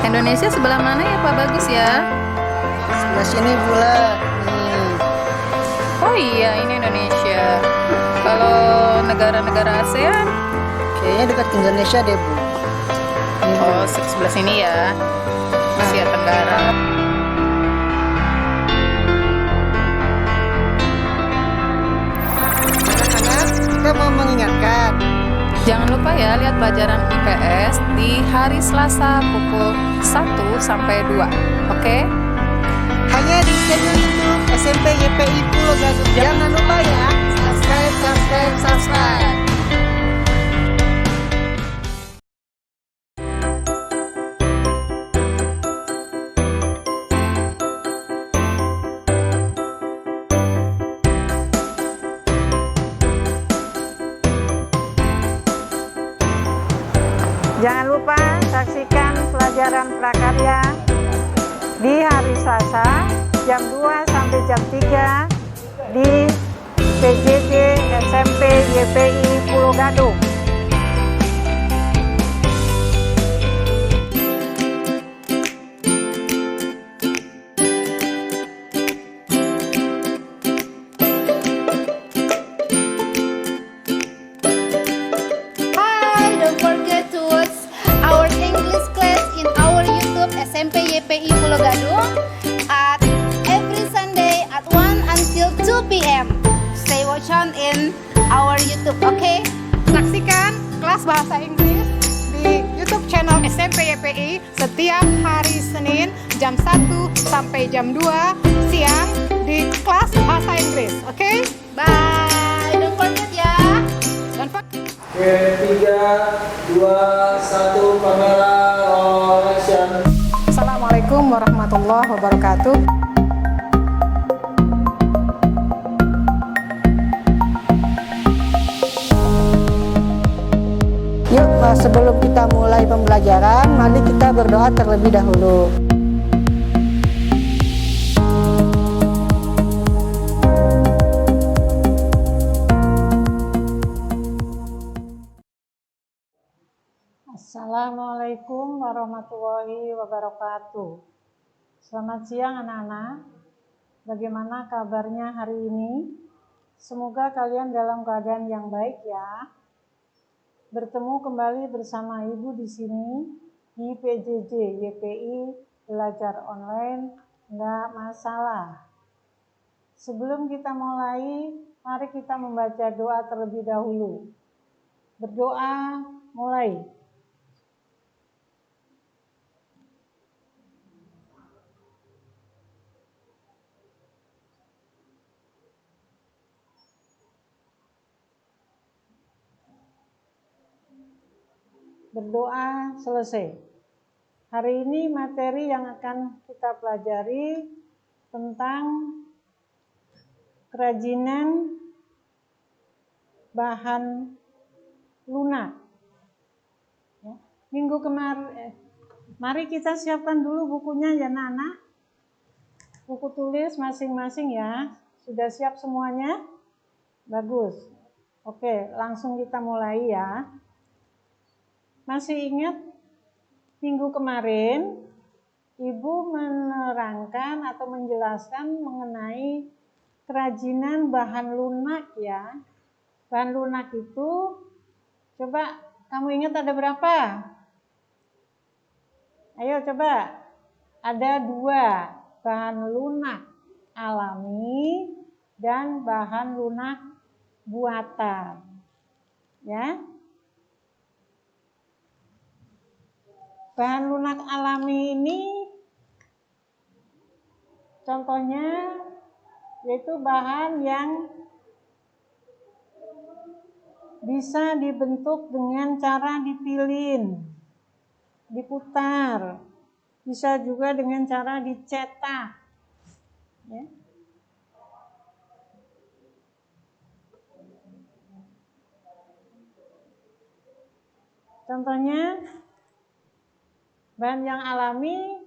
Indonesia sebelah mana ya Pak Bagus ya? Sebelah sini pula nih. Oh iya, ini Indonesia. Kalau negara-negara ASEAN? Kayaknya dekat Indonesia deh, Bu. Ini, Bu. Oh, sebelah sini ya. Asia Tenggara. Anak-anak, kita mau mengingatkan. Jangan lupa ya lihat pelajaran IPS di hari Selasa pukul 1 sampai 2. Oke? Hanya di channel YouTube SMP YPI Pulau Gadung. Jangan lupa ya, subscribe. Jangan lupa saksikan pelajaran prakarya di hari Selasa jam 2 sampai jam 3 di PJJ SMP YPI Pulau Gadung. Hi, don't forget to watch our English class in our YouTube SMP YPI Pulau Gadung at every Sunday at 1 until 2 p.m. Stay watch on in our YouTube, okay? Saksikan kelas bahasa Inggris di YouTube channel SMP YPI setiap hari Senin jam 1 sampai jam 2 siang di kelas bahasa Inggris. Oke? Bye, don't forget ya. Dan Pak, Oke, 3, 2, 1, kamera roll action. Assalamualaikum warahmatullahi wabarakatuh. Yuk, sebelum kita mulai pembelajaran, mari kita berdoa terlebih dahulu. Assalamualaikum warahmatullahi wabarakatuh. Selamat siang anak-anak. Bagaimana kabarnya hari ini? Semoga kalian dalam keadaan yang baik ya. Bertemu kembali bersama Ibu di sini di PJJ YPI Belajar Online Enggak Masalah. Sebelum kita mulai, mari kita membaca doa terlebih dahulu. Berdoa mulai. Berdoa selesai. Hari ini materi yang akan kita pelajari tentang kerajinan bahan lunak. Ya. Minggu kemarin, mari kita siapkan dulu bukunya ya anak-anak. Buku tulis masing-masing ya. Sudah siap semuanya? Bagus. Oke, langsung kita mulai ya. Masih ingat minggu kemarin Ibu menerangkan atau menjelaskan mengenai kerajinan bahan lunak ya. Bahan lunak itu coba kamu ingat ada berapa? Ayo coba. Ada 2, bahan lunak alami dan bahan lunak buatan. Ya. Bahan lunak alami ini contohnya yaitu bahan yang bisa dibentuk dengan cara dipilin, diputar, bisa juga dengan cara dicetak. Ya. Contohnya bahan yang alami,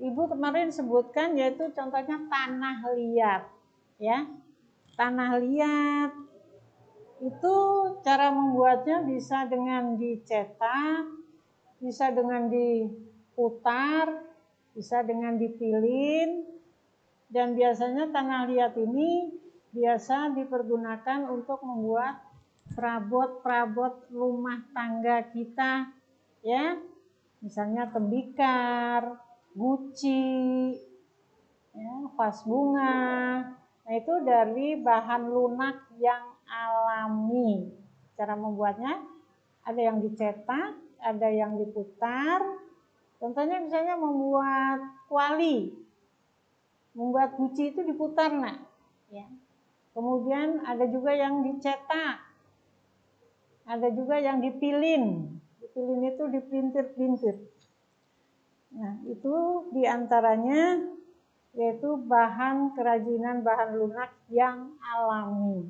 Ibu kemarin sebutkan yaitu contohnya tanah liat, ya. Tanah liat itu cara membuatnya bisa dengan dicetak, bisa dengan diputar, bisa dengan dipilin, dan biasanya tanah liat ini biasa dipergunakan untuk membuat perabot-perabot rumah tangga kita, ya, misalnya tembikar, guci, ya, vas bunga. Nah, itu dari bahan lunak yang alami. Cara membuatnya ada yang dicetak, ada yang diputar. Contohnya misalnya membuat kuali, membuat guci itu diputar, nak. Ya. Kemudian ada juga yang dicetak, ada juga yang dipilin. Dipilin itu dipelintir-pelintir. Nah, itu diantaranya yaitu bahan kerajinan bahan lunak yang alami.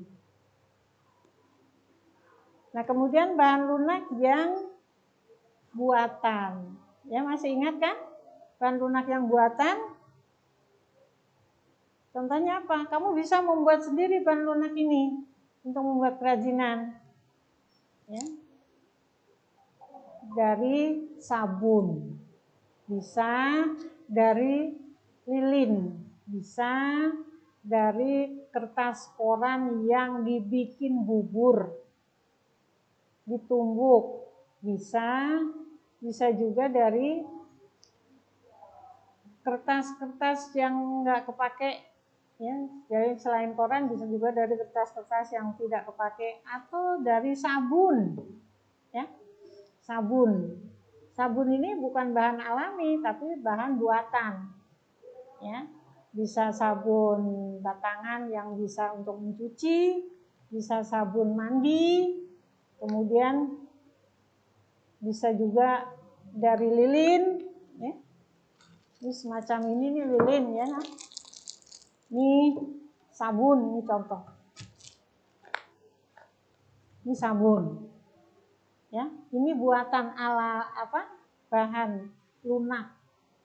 Nah, kemudian bahan lunak yang buatan. Ya, masih ingat kan? Bahan lunak yang buatan. Contohnya apa? Kamu bisa membuat sendiri bahan lunak ini untuk membuat kerajinan. Ya. Dari sabun. Bisa dari lilin, bisa dari kertas koran yang dibikin bubur, ditumbuk, bisa juga dari kertas-kertas yang nggak kepake, ya. Jadi selain koran bisa juga dari kertas-kertas yang tidak kepake atau dari sabun, ya. Sabun ini bukan bahan alami tapi bahan buatan. Ya, bisa sabun batangan yang bisa untuk mencuci, bisa sabun mandi, kemudian bisa juga dari lilin, ya. Ini semacam ini nih lilin, ya. Ini sabun, ini contoh. Ini sabun, ya. Ini buatan ala apa? Bahan lunak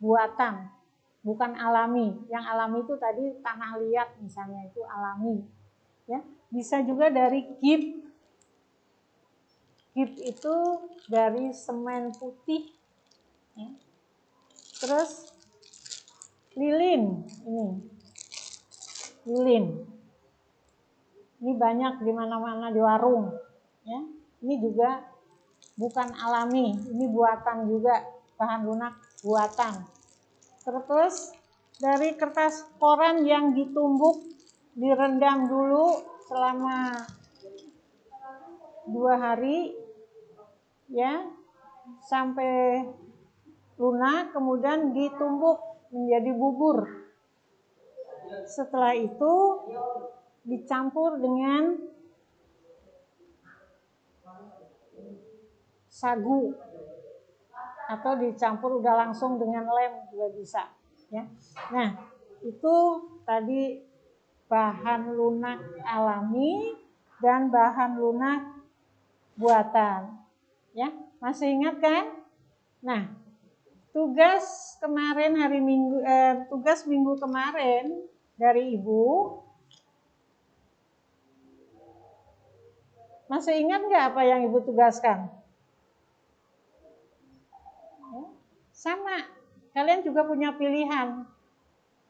buatan. Bukan alami. Yang alami itu tadi tanah liat misalnya, itu alami. Ya, bisa juga dari kip. Kip itu dari semen putih. Ya. Terus lilin ini. Lilin. Ini banyak di mana-mana di warung. Ya. Ini juga bukan alami, ini buatan juga, bahan lunak buatan. Terus dari kertas koran yang ditumbuk, direndam dulu selama 2 hari, ya, sampai lunak, kemudian ditumbuk menjadi bubur. Setelah itu dicampur dengan sagu atau dicampur udah langsung dengan lem juga bisa, ya. Nah, itu tadi bahan lunak alami dan bahan lunak buatan, ya. Masih ingat kan? Nah, tugas kemarin tugas minggu kemarin dari Ibu, masih ingat nggak apa yang Ibu tugaskan? Sama, kalian juga punya pilihan.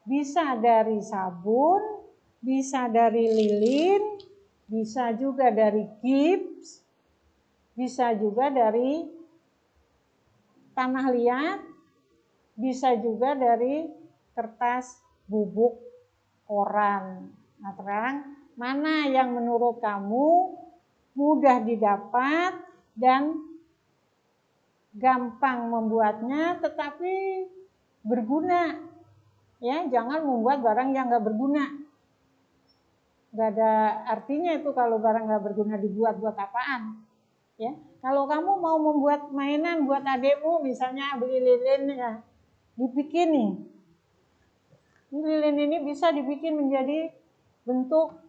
Bisa dari sabun, bisa dari lilin, bisa juga dari gips, bisa juga dari tanah liat, bisa juga dari kertas bubuk koran. Nah, terang mana yang menurut kamu mudah didapat dan gampang membuatnya tetapi berguna, ya. Jangan membuat barang yang nggak berguna, nggak ada artinya itu kalau barang nggak berguna dibuat, buat apaan, ya. Kalau kamu mau membuat mainan buat adekmu, misalnya beli lilin, ya, dibikin nih. Ini lilin ini bisa dibikin menjadi bentuk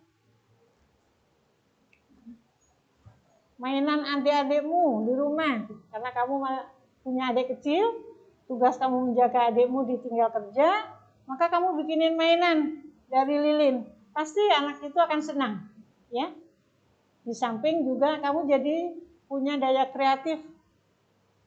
mainan adik-adikmu di rumah, karena kamu punya adik kecil, tugas kamu menjaga adikmu ditinggal kerja, maka kamu bikinin mainan dari lilin, pasti anak itu akan senang, ya. Di samping juga kamu jadi punya daya kreatif,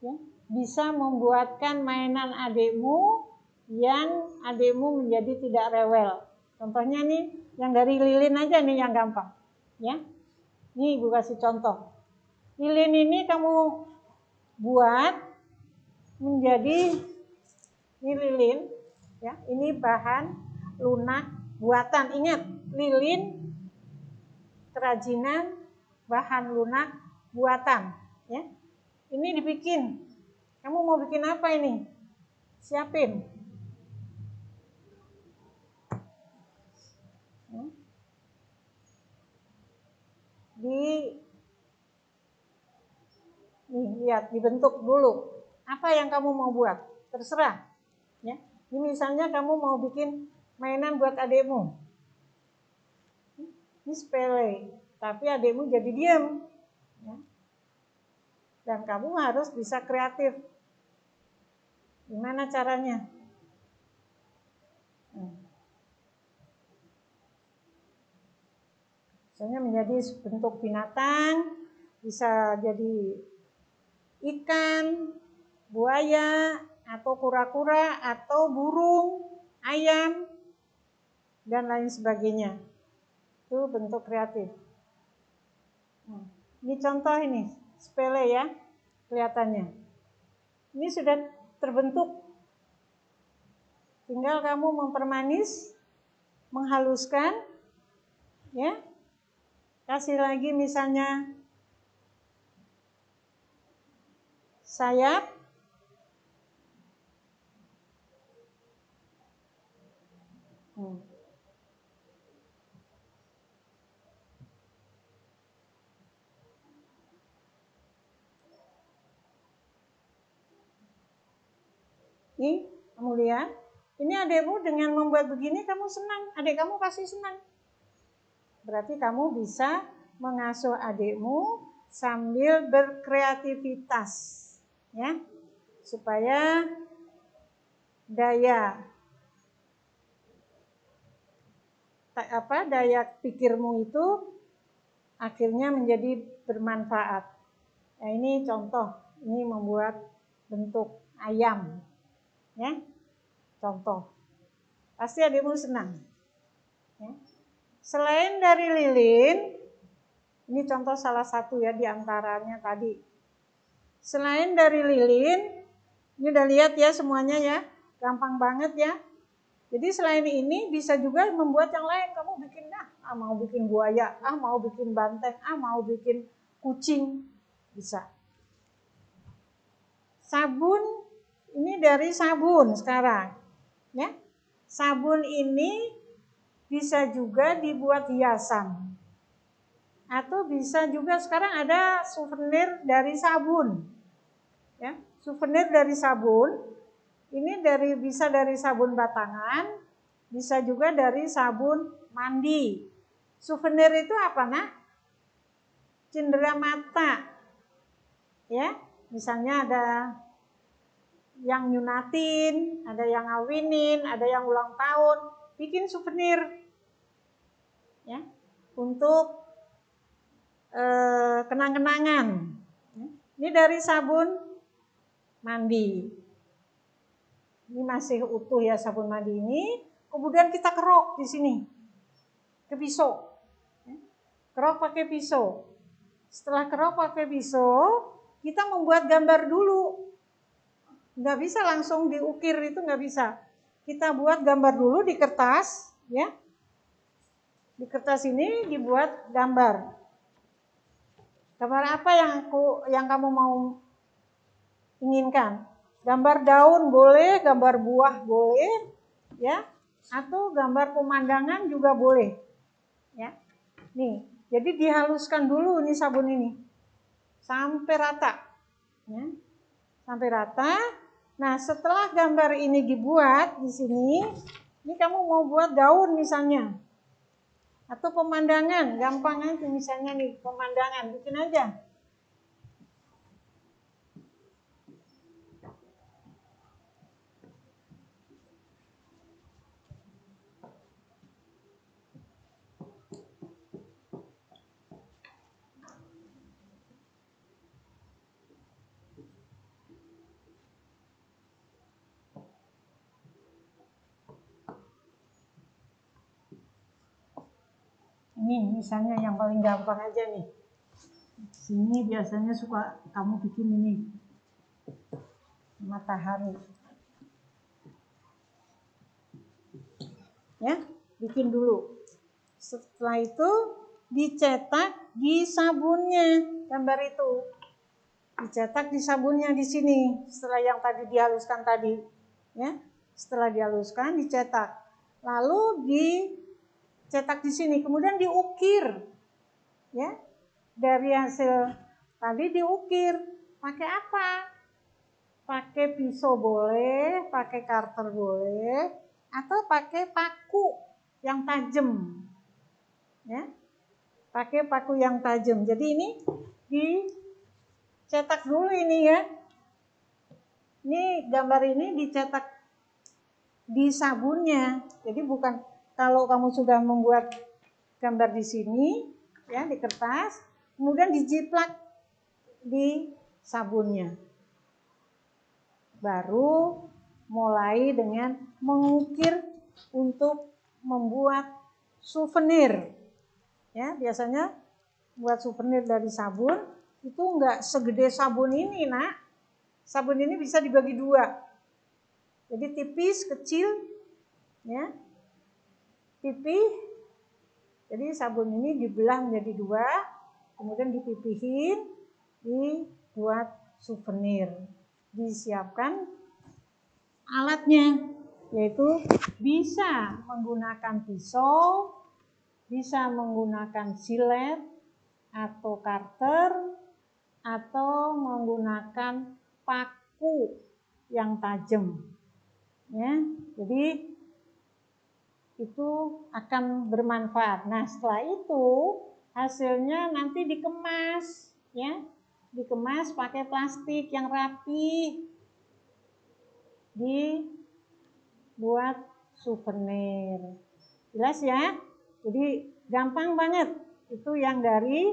ya. bisa membuatkan mainan adikmu yang adikmu menjadi tidak rewel. Contohnya nih, yang dari lilin aja nih yang gampang. Ya, nih Ibu kasih contoh. Lilin ini kamu buat menjadi ini lilin, ya. Ini bahan lunak buatan. Ingat, lilin kerajinan bahan lunak buatan, ya. Ini dibikin. Kamu mau bikin apa ini? Siapin. Nih, lihat, dibentuk dulu. Apa yang kamu mau buat? Terserah. Ya. Ini misalnya kamu mau bikin mainan buat adikmu. Ini sepele, tapi adikmu jadi diam. Ya. Dan kamu harus bisa kreatif. Gimana caranya? Misalnya menjadi bentuk binatang, bisa jadi ikan, buaya, atau kura-kura, atau burung, ayam, dan lain sebagainya. Itu bentuk kreatif. Ini contoh ini, sepele ya, kelihatannya. Ini sudah terbentuk. Tinggal kamu mempermanis, menghaluskan, ya. Kasih lagi misalnya sayap. Nih, kamu lihat. Ini adikmu dengan membuat begini kamu senang. Adik kamu pasti senang. Berarti kamu bisa mengasuh adikmu sambil berkreativitas, ya, supaya daya pikirmu itu akhirnya menjadi bermanfaat. Nah, ini contoh, ini membuat bentuk ayam, ya, contoh. Pasti adikmu senang. Ya. Selain dari lilin, ini contoh salah satu ya di antaranya tadi. Selain dari lilin, ini udah lihat ya semuanya ya, gampang banget ya. Jadi selain ini bisa juga membuat yang lain. Kamu bikin mau bikin buaya, mau bikin banteng, mau bikin kucing, bisa. Sabun, ini dari sabun sekarang, ya. Sabun ini bisa juga dibuat hiasan. Atau bisa juga sekarang ada souvenir dari sabun. Ya, souvenir dari sabun. Ini bisa dari sabun batangan, bisa juga dari sabun mandi. Souvenir itu apa, Nak? Cindera mata. Ya, misalnya ada yang nyunatin, ada yang ngawinin, ada yang ulang tahun, bikin souvenir. Ya, untuk kenang-kenangan. Ini dari sabun mandi. Ini masih utuh ya sabun mandi ini. Kemudian kita kerok di sini ke pisau. Kerok pakai pisau. Setelah kerok pakai pisau, kita membuat gambar dulu. Nggak bisa langsung diukir, itu nggak bisa. Kita buat gambar dulu di kertas, ya. Di kertas ini dibuat gambar. Gambar apa yang kamu mau inginkan? Gambar daun boleh, gambar buah boleh, ya, atau gambar pemandangan juga boleh, ya. Nih, jadi dihaluskan dulu nih sabun ini sampai rata, ya, sampai rata. Nah, setelah gambar ini dibuat di sini, ini kamu mau buat daun misalnya. Atau pemandangan, gampang aja misalnya nih, pemandangan, bikin aja. Nih, misalnya yang paling gampang aja nih. Sini biasanya suka kamu bikin ini. Matahari. Ya, bikin dulu. Setelah itu dicetak di sabunnya, gambar itu. Dicetak di sabunnya di sini. Setelah yang tadi dihaluskan tadi, ya. Setelah dihaluskan dicetak. Lalu dicetak di sini, kemudian diukir. Ya. Dari hasil tadi diukir. Pakai apa? Pakai pisau boleh, pakai karter boleh, atau pakai paku yang tajam. Ya. Pakai paku yang tajam. Jadi ini dicetak dulu ini ya. Ini gambar ini dicetak di sabunnya. Jadi bukan kalau kamu sudah membuat gambar di sini ya di kertas, kemudian dijiplak di sabunnya. Baru mulai dengan mengukir untuk membuat souvenir. Ya, biasanya buat souvenir dari sabun itu enggak segede sabun ini, Nak. Sabun ini bisa dibagi dua. Jadi tipis, kecil, ya. Pipih. Jadi sabun ini dibelah menjadi dua, kemudian dipipihin, dibuat souvenir. Disiapkan alatnya, yaitu bisa menggunakan pisau, bisa menggunakan silet atau karter, atau menggunakan paku yang tajam. Ya, jadi itu akan bermanfaat. Nah, setelah itu hasilnya nanti dikemas, ya. Dikemas pakai plastik yang rapi. Dibuat souvenir. Jelas ya? Jadi gampang banget. Itu yang dari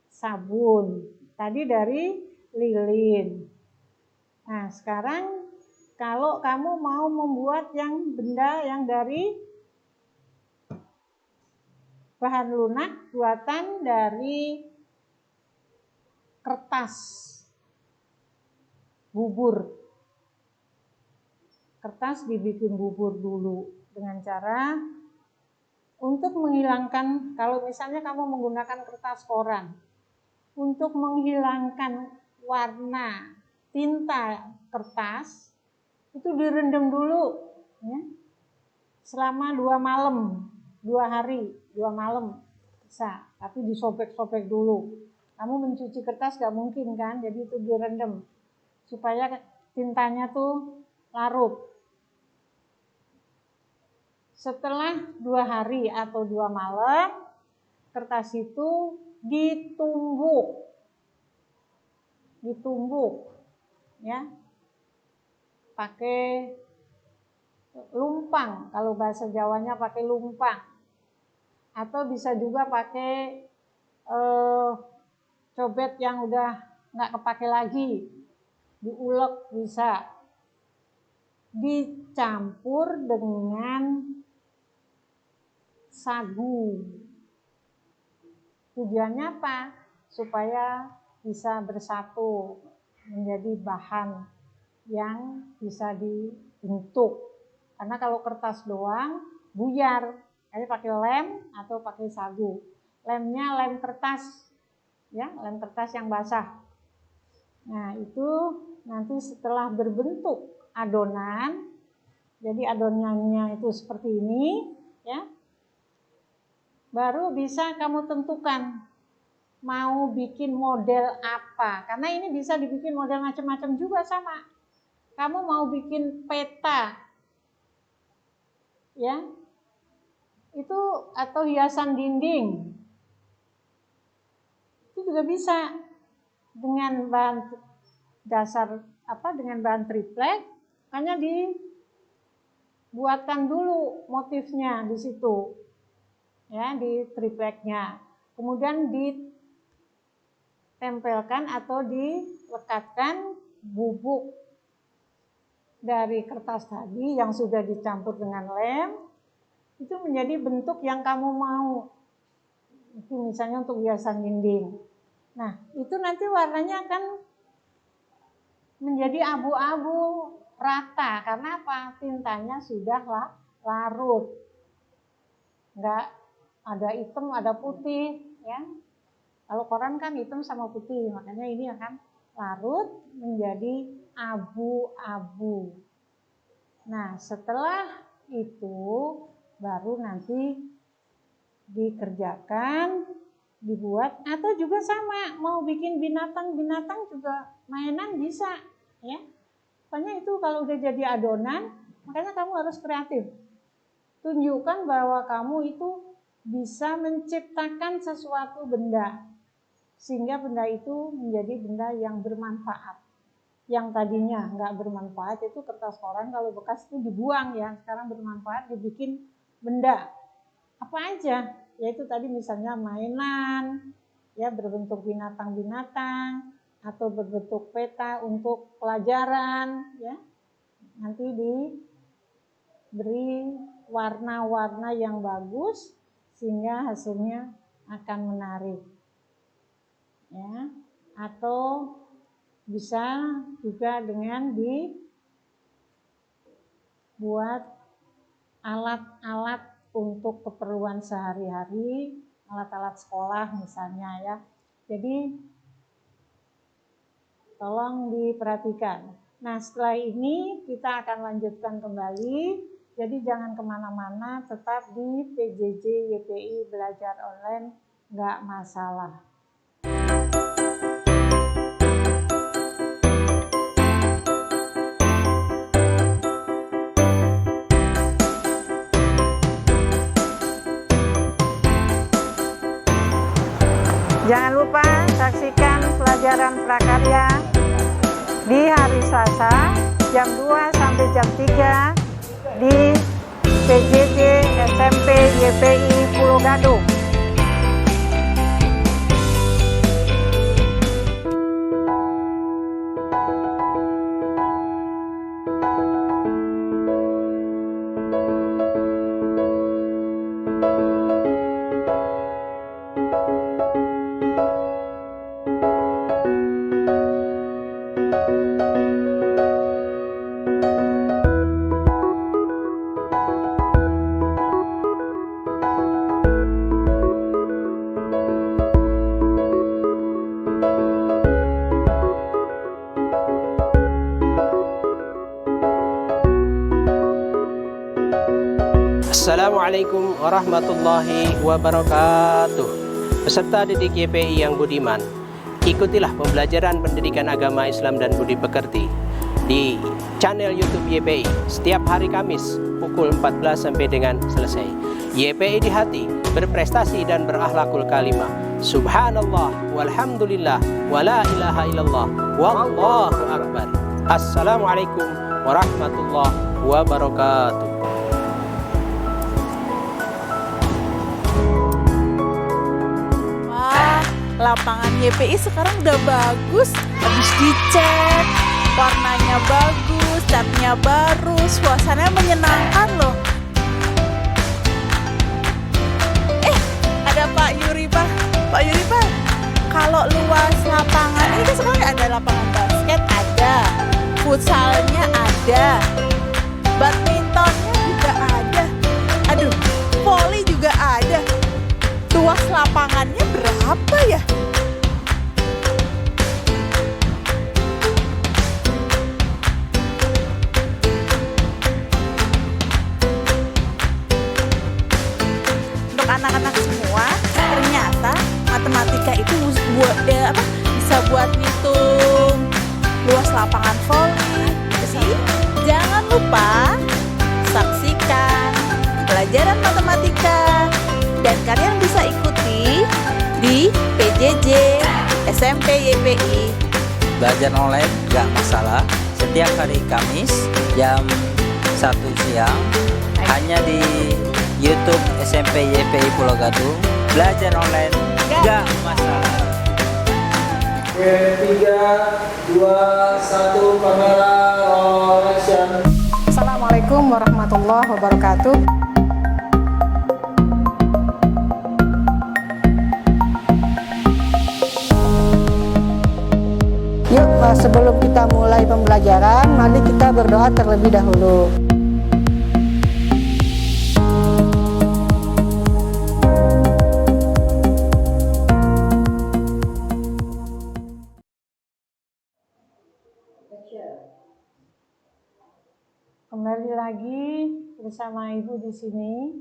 sabun. Tadi dari lilin. Nah, sekarang kalau kamu mau membuat yang benda yang dari bahan lunak buatan dari kertas bubur. Kertas dibikin bubur dulu dengan cara untuk menghilangkan, kalau misalnya kamu menggunakan kertas koran, untuk menghilangkan warna tinta kertas, itu direndam dulu, ya, selama 2 malam, 2 hari, 2 malam bisa, tapi disobek-sobek dulu. Kamu mencuci kertas gak mungkin kan, jadi itu direndam supaya tintanya tuh larut. Setelah 2 hari atau 2 malam, kertas itu ditumbuk, ya, pakai lumpang, kalau bahasa Jawanya pakai lumpang, atau bisa juga pakai cobek yang udah nggak kepake lagi, diulek bisa, dicampur dengan sagu. Tujuannya apa? Supaya bisa bersatu menjadi bahan yang bisa dibentuk. Karena kalau kertas doang buyar, jadi pakai lem atau pakai sagu. Lemnya lem kertas, ya, lem kertas yang basah. Nah, itu nanti setelah berbentuk adonan, jadi adonannya itu seperti ini, ya. Baru bisa kamu tentukan mau bikin model apa. Karena ini bisa dibikin model macam-macam juga sama. Kamu mau bikin peta, ya, itu atau hiasan dinding, itu juga bisa dengan bahan dasar dengan bahan triplek, hanya dibuatkan dulu motifnya di situ, ya, di tripleknya. Kemudian ditempelkan atau dilekatkan bubuk dari kertas tadi yang sudah dicampur dengan lem, itu menjadi bentuk yang kamu mau. Itu misalnya untuk hiasan dinding. Nah, itu nanti warnanya akan menjadi abu-abu rata. Karena apa? Tintanya sudah larut. Enggak ada hitam, ada putih, ya. Kalau koran kan hitam sama putih, makanya ini akan larut menjadi abu-abu. Nah, setelah itu baru nanti dikerjakan, dibuat, atau juga sama mau bikin binatang juga mainan bisa, ya. Pokoknya itu kalau udah jadi adonan, makanya kamu harus kreatif. Tunjukkan bahwa kamu itu bisa menciptakan sesuatu benda, sehingga benda itu menjadi benda yang bermanfaat. Yang tadinya nggak bermanfaat itu kertas koran kalau bekas itu dibuang ya, sekarang bermanfaat dibikin benda. Apa aja? Yaitu tadi misalnya mainan, ya berbentuk binatang-binatang, atau berbentuk peta untuk pelajaran, ya. Nanti diberi warna-warna yang bagus sehingga hasilnya akan menarik. Ya, atau bisa juga dengan dibuat alat-alat untuk keperluan sehari-hari, alat-alat sekolah misalnya ya. Jadi tolong diperhatikan. Nah, setelah ini kita akan lanjutkan kembali. Jadi jangan kemana-mana, tetap di PJJ YPI Belajar Online, nggak masalah. Jangan lupa saksikan pelajaran prakarya di hari Selasa jam 2 sampai jam 3 di PJJ SMP YPI Pulau Gadung. Assalamualaikum warahmatullahi wabarakatuh. Peserta didik YPI yang budiman, ikutilah pembelajaran pendidikan agama Islam dan budi pekerti di channel YouTube YPI setiap hari Kamis pukul 14 sampai dengan selesai. YPI di hati, berprestasi dan berakhlakul kalimah. Subhanallah walhamdulillah wala ilaha illallah wallahu akbar. Assalamualaikum warahmatullahi wabarakatuh. Lapangan YPI sekarang udah bagus, habis dicat, warnanya bagus, catnya baru, suasananya menyenangkan loh. Ada Pak Yuri Pak. Pak Yuri Pak, kalau luas lapangan ini kan sekarang ada lapangan basket, ada futsalnya, ada badmintonnya juga ada, aduh, voli juga ada. Luas lapangannya berapa ya? Untuk anak-anak semua, ternyata matematika itu bisa buat ngitung luas lapangan voli. Jadi jangan lupa saksikan pelajaran matematika. Dan kalian bisa ikuti di PJJ SMP YPI Belajar online gak masalah, setiap hari Kamis jam 1 siang hanya di YouTube SMP YPI Pulau Gadung. Belajar online gak masalah. Oke, 3, 2, 1, kamera roll action. Assalamualaikum warahmatullahi wabarakatuh. sebelum kita mulai pembelajaran, mari kita berdoa terlebih dahulu. Kembali lagi bersama Ibu di sini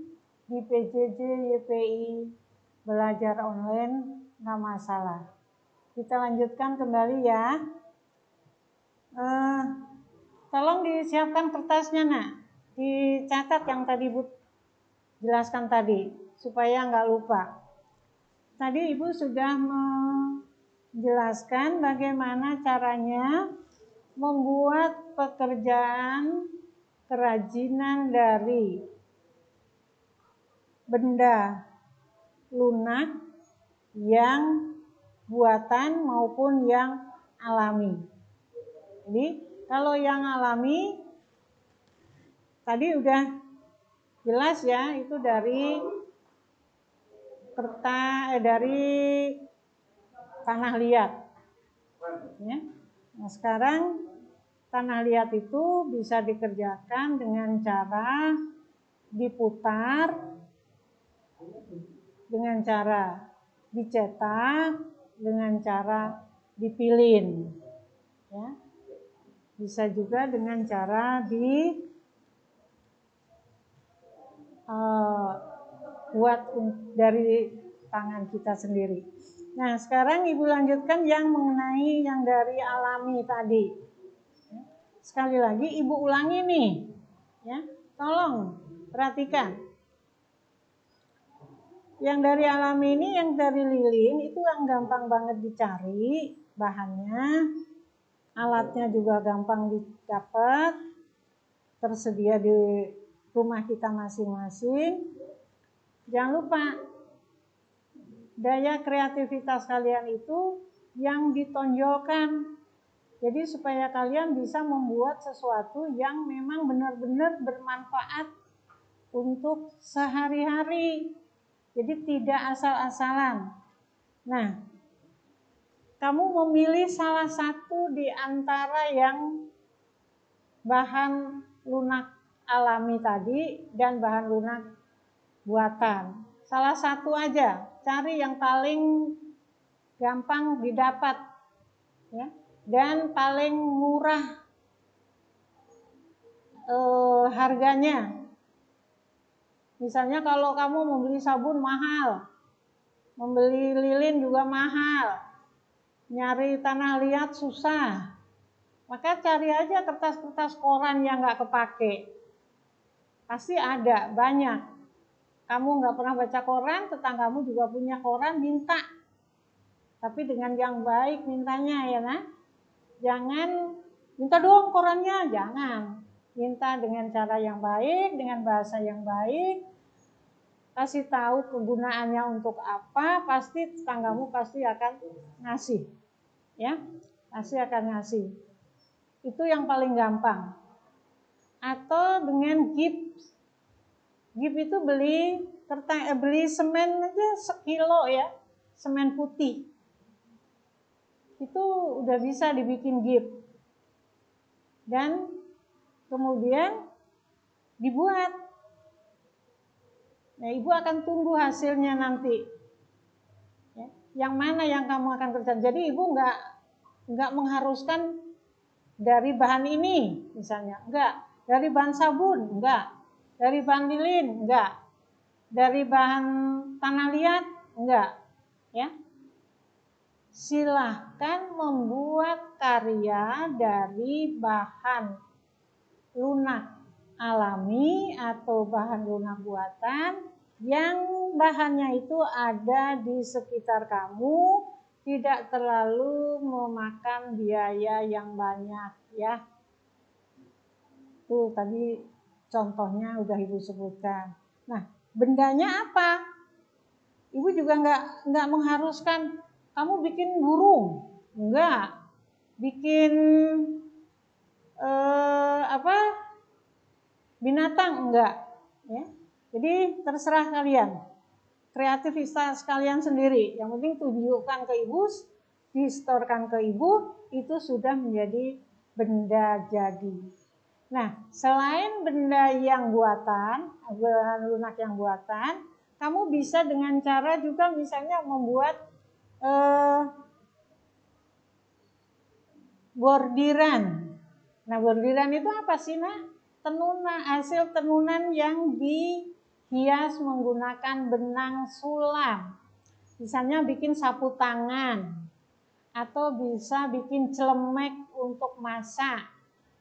di PJJ YPI belajar online nggak masalah. Kita lanjutkan kembali ya. Tolong disiapkan kertasnya nak, dicatat yang tadi Ibu jelaskan tadi supaya nggak lupa. Tadi Ibu sudah menjelaskan bagaimana caranya membuat pekerjaan kerajinan dari benda lunak yang buatan maupun yang alami. Jadi kalau yang alami tadi udah jelas ya, itu dari kertas, dari tanah liat. Ya. Nah sekarang tanah liat itu bisa dikerjakan dengan cara diputar, dengan cara dicetak, dengan cara dipilin. Ya. Bisa juga dengan cara buat dari tangan kita sendiri. Nah sekarang Ibu lanjutkan yang mengenai yang dari alami tadi. Sekali lagi Ibu ulangi nih, ya, tolong perhatikan. Yang dari alami ini, yang dari lilin itu yang gampang banget dicari bahannya, alatnya juga gampang didapat, tersedia di rumah kita masing-masing. Jangan lupa daya kreativitas kalian itu yang ditonjolkan. Jadi supaya kalian bisa membuat sesuatu yang memang benar-benar bermanfaat untuk sehari-hari. Jadi tidak asal-asalan. Nah, kamu memilih salah satu di antara yang bahan lunak alami tadi dan bahan lunak buatan. Salah satu aja, cari yang paling gampang didapat, ya. Dan paling murah harganya. Misalnya kalau kamu membeli sabun mahal, membeli lilin juga mahal, nyari tanah liat susah, maka cari aja kertas-kertas koran yang nggak kepake. Pasti ada, banyak. Kamu nggak pernah baca koran, tetanggamu juga punya koran, minta. Tapi dengan yang baik mintanya ya nah. Jangan minta dong korannya, jangan. Minta dengan cara yang baik, dengan bahasa yang baik. Kasih tahu kegunaannya untuk apa, pasti tetanggamu pasti akan ngasih. Ya, pasti akan ngasih. Itu yang paling gampang. Atau dengan gips. Gips itu beli semen aja sekilo ya, semen putih. Itu udah bisa dibikin gips. Dan kemudian dibuat. Nah, Ibu akan tunggu hasilnya nanti. Ya, yang mana yang kamu akan kerjakan. Jadi Ibu nggak mengharuskan dari bahan ini misalnya, enggak. Dari bahan sabun, enggak. Dari bahan lilin, enggak. Dari bahan tanah liat, enggak. Ya. Silahkan membuat karya dari bahan lunak alami atau bahan lunak buatan yang bahannya itu ada di sekitar kamu, tidak terlalu memakan biaya yang banyak ya. Tuh tadi contohnya udah Ibu sebutkan. Nah, bendanya apa? Ibu juga nggak mengharuskan kamu bikin burung, enggak. Bikin binatang, enggak. Ya. Jadi terserah kalian, kreativitas kalian sendiri. Yang penting tunjukkan ke Ibu distorkan ke ibu, itu sudah menjadi benda jadi. Nah, selain benda yang buatan, benda lunak yang buatan, kamu bisa dengan cara juga misalnya membuat bordiran. Nah, bordiran itu apa sih, Nak? Tenunan, hasil tenunan yang dihias menggunakan benang sulam. Misalnya bikin sapu tangan, atau bisa bikin celemek untuk masak,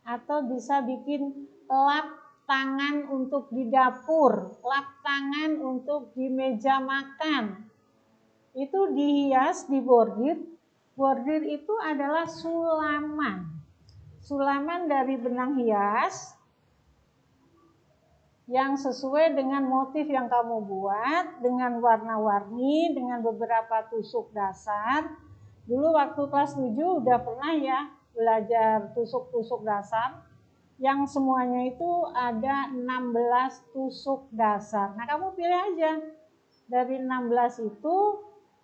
atau bisa bikin lap tangan untuk di dapur, lap tangan untuk di meja makan. Itu dihias, dibordir. Bordir itu adalah sulaman. Sulaman dari benang hias yang sesuai dengan motif yang kamu buat, dengan warna-warni, dengan beberapa tusuk dasar. Dulu waktu kelas 7 udah pernah ya belajar tusuk-tusuk dasar, yang semuanya itu ada 16 tusuk dasar. Nah, kamu pilih aja dari 16 itu,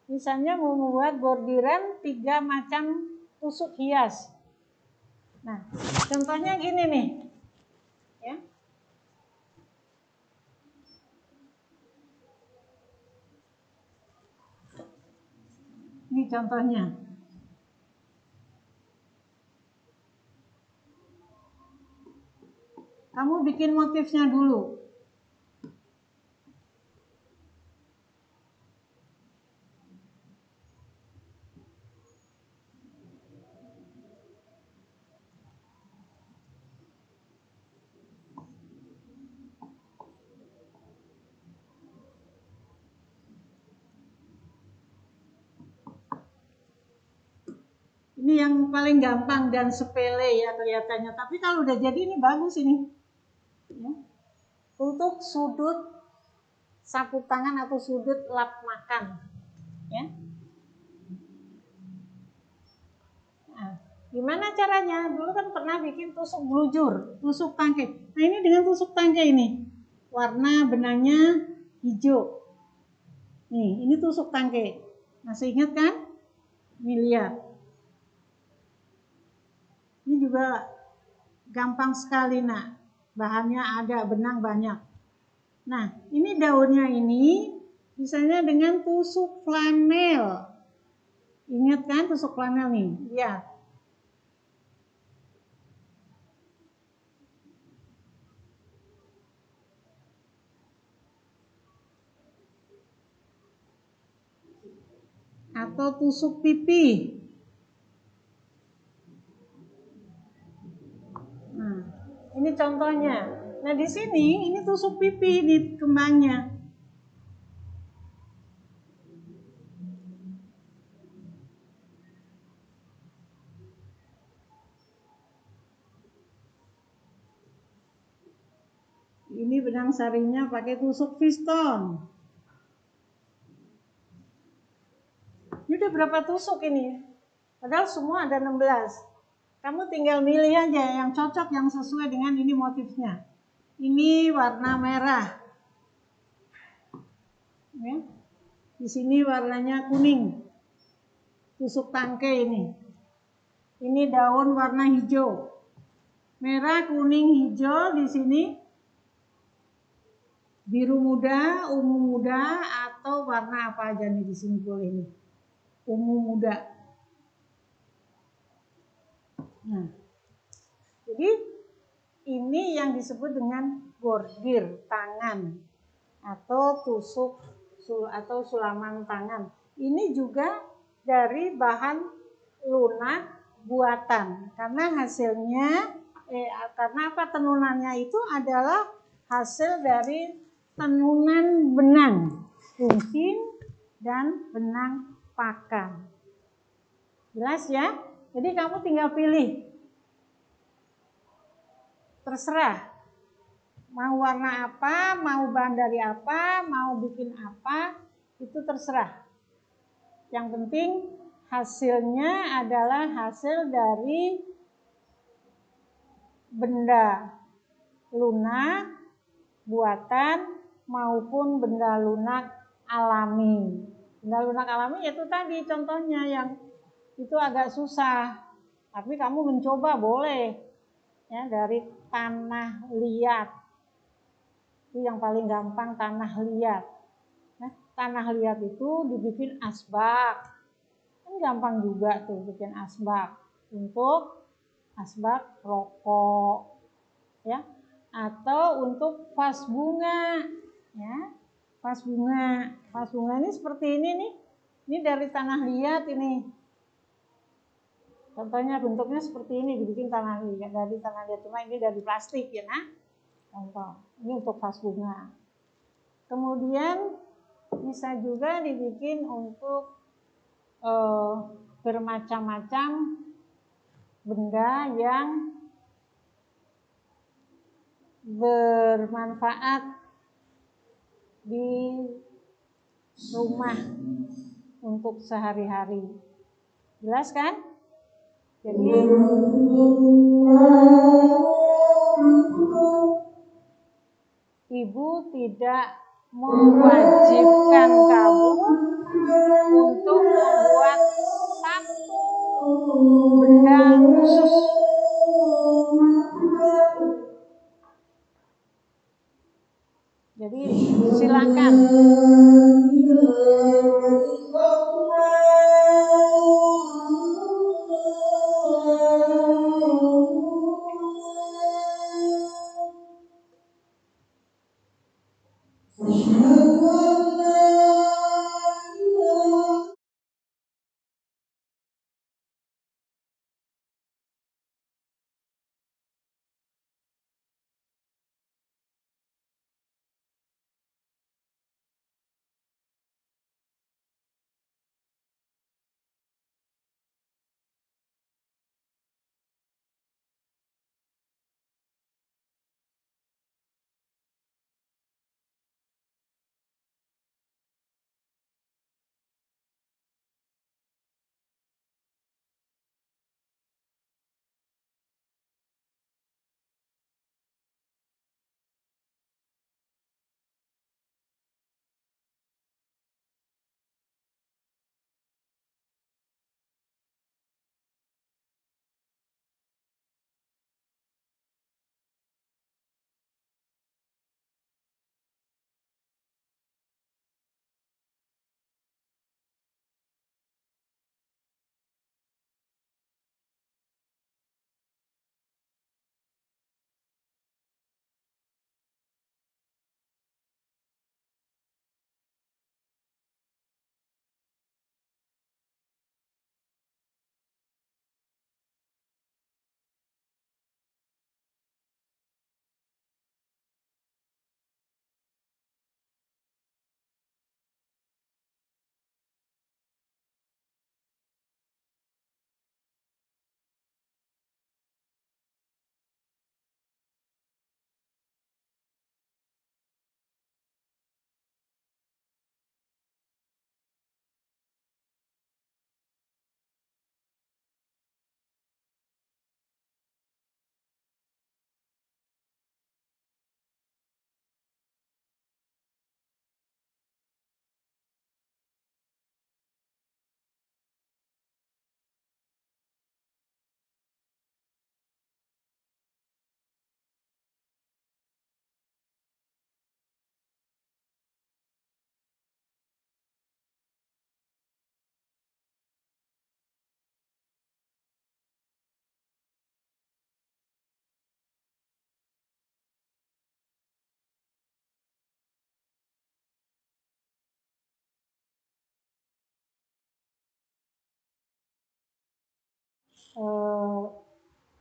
misalnya mau membuat bordiran 3 macam tusuk hias. Nah, contohnya gini nih, ya. Ini contohnya. Kamu bikin motifnya dulu. Ini yang paling gampang dan sepele ya kelihatannya. Tapi kalau udah jadi ini bagus ini. Ya. Untuk sudut sapu tangan atau sudut lap makan. Ya. Nah, gimana caranya? Dulu kan pernah bikin tusuk blujur, tusuk tangkai. Nah, ini dengan tusuk tangkai ini. Warna benangnya hijau. Nih, ini tusuk tangkai. Masih ingat kan? Ini lihat. Ini juga gampang sekali, Nak. Bahannya ada, benang banyak. Nah, ini daunnya ini misalnya dengan tusuk flanel. Ingat kan tusuk flanel nih? Lihat. Atau tusuk pipi. Nah, ini contohnya. Nah, di sini ini tusuk pipi di kembangnya. Ini benang sarinya pakai tusuk piston. Ini udah berapa tusuk ini? Padahal semua ada 16. Kamu tinggal milih aja yang cocok, yang sesuai dengan ini motifnya. Ini warna merah. Ya. Di sini warnanya kuning. Tusuk tangkai ini. Ini daun warna hijau. Merah, kuning, hijau di sini. Biru muda, ungu muda, atau warna apa aja nih di sini boleh nih. Ungu muda. Nah, jadi ini yang disebut dengan bordir tangan atau tusuk atau sulaman tangan. Ini juga dari bahan lunak buatan karena hasilnya karena apa, tenunannya itu adalah hasil dari tenunan benang runcing dan benang pakan. Jelas ya? Jadi kamu tinggal pilih, terserah, mau warna apa, mau bahan dari apa, mau bikin apa, itu terserah. Yang penting hasilnya adalah hasil dari benda lunak buatan maupun benda lunak alami. Benda lunak alami itu tadi contohnya yang itu agak susah, tapi kamu mencoba boleh. Ya, dari tanah liat. Itu yang paling gampang, tanah liat. Nah, tanah liat itu dibikin asbak. Kan gampang juga tuh bikin asbak. Untuk asbak rokok, ya, atau untuk vas bunga, ya, vas bunga. Vas bunga ini seperti ini nih. Ini dari tanah liat ini. Contohnya bentuknya seperti ini, dibikin tanah liat, dari tanah liat, cuma ini dari plastik ya, nah. Contoh, ini untuk vas bunga. Kemudian bisa juga dibikin untuk bermacam-macam benda yang bermanfaat di rumah untuk sehari-hari. Jelas kan? Jadi ibu tidak mewajibkan kamu untuk membuat satu benda khusus. Jadi silakan.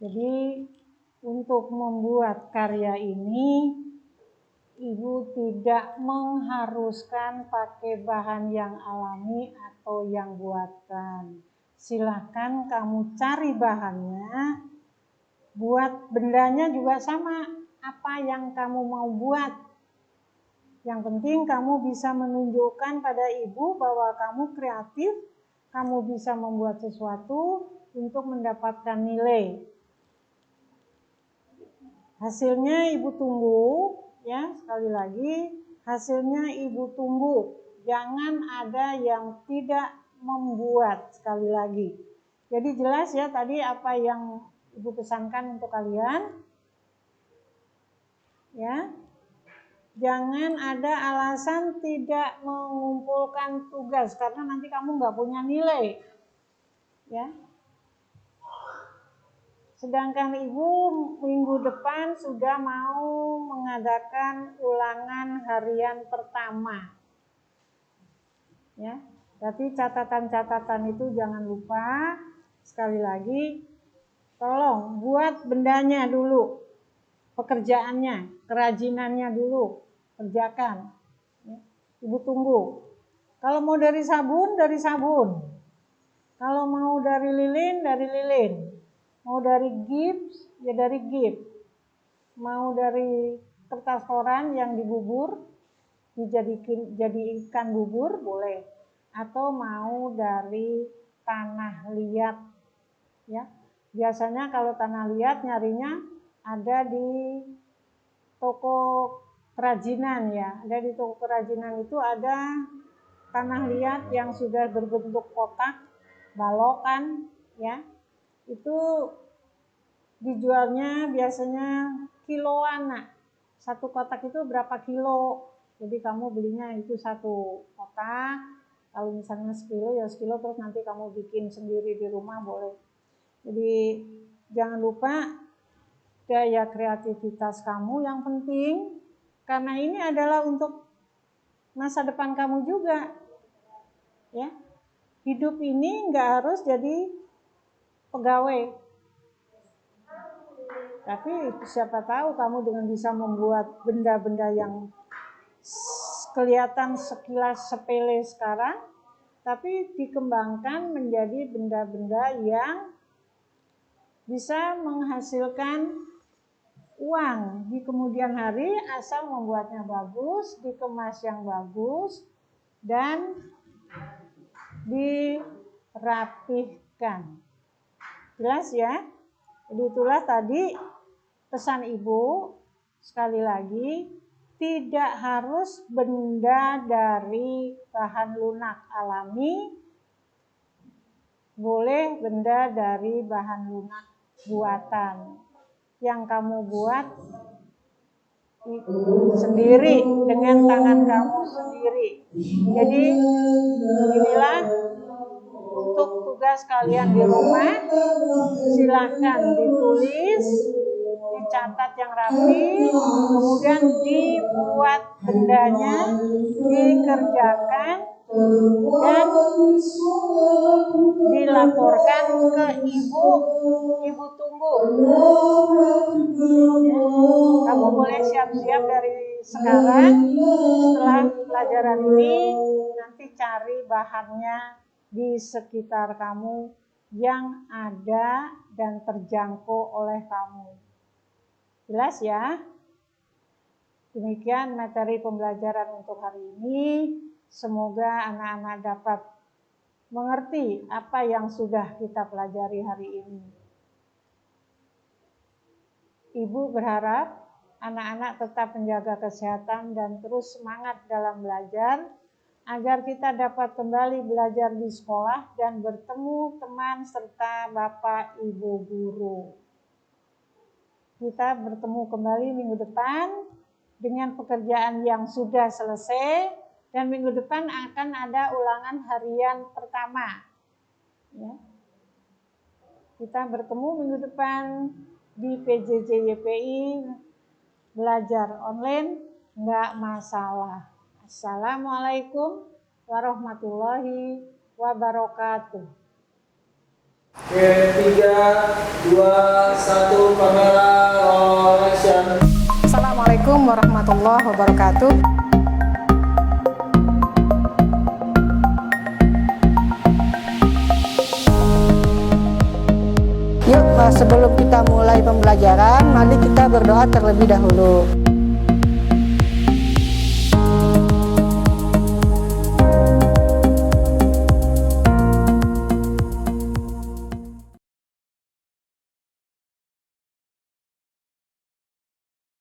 Jadi untuk membuat karya ini, ibu tidak mengharuskan pakai bahan yang alami atau yang buatan. Silahkan kamu cari bahannya, buat bendanya juga sama, apa yang kamu mau buat. Yang penting kamu bisa menunjukkan pada ibu bahwa kamu kreatif, kamu bisa membuat sesuatu untuk mendapatkan nilai. Hasilnya ibu tunggu, ya, sekali lagi, hasilnya ibu tunggu. Jangan ada yang tidak membuat, sekali lagi. Jadi jelas ya tadi apa yang Ibu pesankan untuk kalian. Ya. Jangan ada alasan tidak mengumpulkan tugas karena nanti kamu nggak punya nilai. Ya. Sedangkan Ibu minggu depan sudah mau mengadakan ulangan harian pertama. Ya. Berarti catatan-catatan itu jangan lupa. Sekali lagi, tolong buat bendanya dulu. Pekerjaannya, kerajinannya dulu. Kerjakan. Ya. Ibu tunggu. Kalau mau dari sabun, dari sabun. Kalau mau dari lilin, dari lilin. Mau dari gips, ya dari gips. Mau dari kertas koran yang dibubur, dijadikan bubur, boleh. Atau mau dari tanah liat. Ya. Biasanya kalau tanah liat nyarinya ada di toko kerajinan ya. Ada di toko kerajinan itu ada tanah liat yang sudah berbentuk kotak, balokan ya. Itu dijualnya biasanya kiloan. Nah, satu kotak itu berapa kilo? Jadi kamu belinya itu satu kotak. Kalau misalnya sekilo ya sekilo, terus nanti kamu bikin sendiri di rumah boleh. Jadi jangan lupa daya kreativitas kamu yang penting, karena ini adalah untuk masa depan kamu juga. Ya, hidup ini nggak harus jadi pegawai. Tapi siapa tahu kamu dengan bisa membuat benda-benda yang kelihatan sekilas sepele sekarang, tapi dikembangkan menjadi benda-benda yang bisa menghasilkan uang di kemudian hari, asal membuatnya bagus, dikemas yang bagus, dan dirapihkan. Jelas ya? Jadi itulah tadi pesan Ibu. Sekali lagi, tidak harus benda dari bahan lunak alami, boleh benda dari bahan lunak buatan yang kamu buat sendiri dengan tangan kamu sendiri. Jadi inilah untuk tugas kalian di rumah. Silakan ditulis, dicatat yang rapi, kemudian dibuat bendanya, dikerjakan, dan dilaporkan ke ibu. Ibu tunggu. Ya. Kamu boleh siap-siap dari sekarang. Setelah pelajaran ini, nanti cari bahannya di sekitar kamu yang ada dan terjangkau oleh kamu. Jelas ya? Demikian materi pembelajaran untuk hari ini. Semoga anak-anak dapat mengerti apa yang sudah kita pelajari hari ini. Ibu berharap anak-anak tetap menjaga kesehatan dan terus semangat dalam belajar, agar kita dapat kembali belajar di sekolah dan bertemu teman serta Bapak Ibu guru. Kita bertemu kembali minggu depan dengan pekerjaan yang sudah selesai, dan minggu depan akan ada ulangan harian pertama. Ya. Kita bertemu minggu depan di PJJ YPI, belajar online nggak masalah. Assalamualaikum warahmatullahi wabarakatuh. Oke, 3, 2, 1, kamera, roll action. Assalamualaikum warahmatullahi wabarakatuh. Yuk, sebelum kita mulai pembelajaran, mari kita berdoa terlebih dahulu.